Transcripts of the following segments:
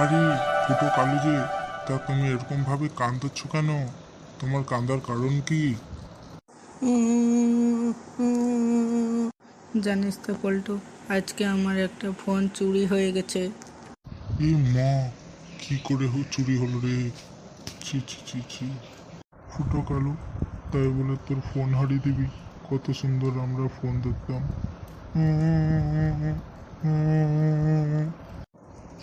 আরে ফুটো কালু যে, তা তুমি এরকম ভাবে কাঁদছ কেন? তোমার কান্দার কারণ কি? জানিস তো পল্টু, আজকে আমার একটা ফোন চুরি হয়ে গেছে। এ মা, কি করে চুরি হলো রে? ছি ছি ছি ছি। ফুটো কালু, তাই বলে তোর ফোন হারিয়ে দিবি? কত সুন্দর আমরা ফোন দেখতাম।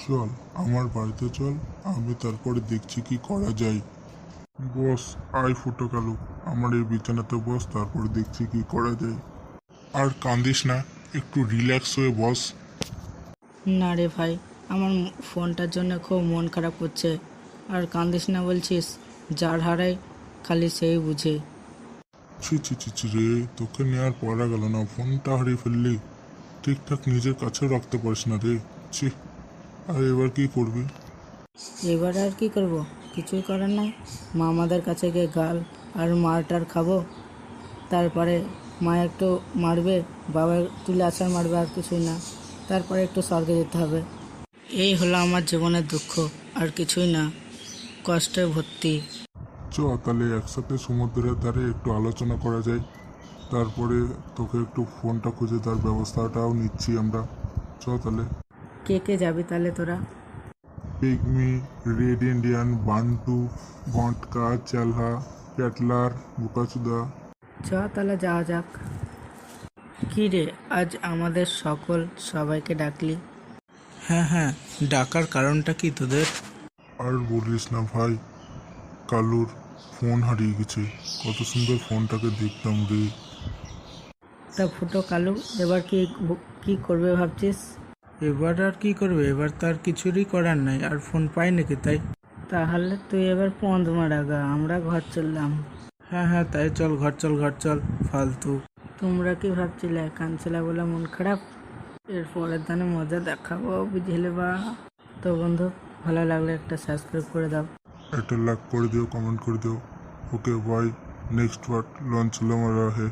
চল আমার বাড়িতে চল, আমি তারপরে দেখছি কি করা যায়। বস, আয় ফুটো কালু, আমার এই বিছানাতে বস, তারপরে দেখছি কি করা যায়। আর কান্দিস না, একটু রিল্যাক্স হয়ে বস। না রে ভাই, আমার ফোনটার জন্য খুব মন খারাপ করছে। আর কান্দিস না বলছিস? যার হারায় খালি সেই বুঝে। ছি ছি ছি ছি রে, তোকে নেওয়ার পড়া গেল না, ফোনটা হারিয়ে ফেললি। ঠিকঠাক নিজের কাছেও রাখতে পারিস না রে। ছি। আর এবার কি করবি? এবার আর কি করব? কিছুই করার নাই। মা আমাদের কাছে গিয়ে গাল আর মারটার খাবো। তারপরে মা একটু মারবে, বাবা তুলে আছাড় মারবে, আর কিছুই না। তারপরে একটু স্বর্গে যেতে হবে। এই হলো আমার জীবনের দুঃখ, আর কিছুই না। কষ্টে ভর্তি। চ তাহলে একসাথে সমুদ্রের ধারে একটু আলোচনা করা যায়। তারপরে তোকে একটু ফোনটা খুঁজে দেওয়ার ব্যবস্থাটাও নিচ্ছি আমরা। চ তাহলে। কে কে যাবি তাহলে তোরা? পিগমি, রেড ইন্ডিয়ান, বান্টু, ঘটকা, চালহা, ক্যাটলার, বুকাচুদা। তাহলে যাওয়া যাক। কি রে, আজ আমাদের সবাইকে ডাকলি? হ্যাঁ হ্যাঁ, ডাকার কারণটা কি তোদের? আর বলিস না ভাই, কালুর ফোন হারিয়ে গেছে। কত সুন্দর ফোনটাকে দেখতাম রে। তা ফুটো কালু, এবার কি করবে ভাবছিস? এবার আর কি করবে? এবার তার কিছুরই করার নাই, আর ফোন পাই নাকি তাই। তাহলে তুই এবার পঁদ মারাগা, আমরা ঘর চললাম। হ্যাঁ হ্যাঁ, তাই চল, ঘর চল ঘর চল, ফালতু। তোমরা কি ভাবছিলে কানছিলা বলে মন খারাপ? এর পরের দানে মজা দেখাবো, বুঝলে বা? তো বন্ধু, ভালো লাগলে একটা সাবস্ক্রাইব করে দাও। একটা লাইক করে দিও, কমেন্ট করে দিও। Okay bye. Next part launch হলো আমার है।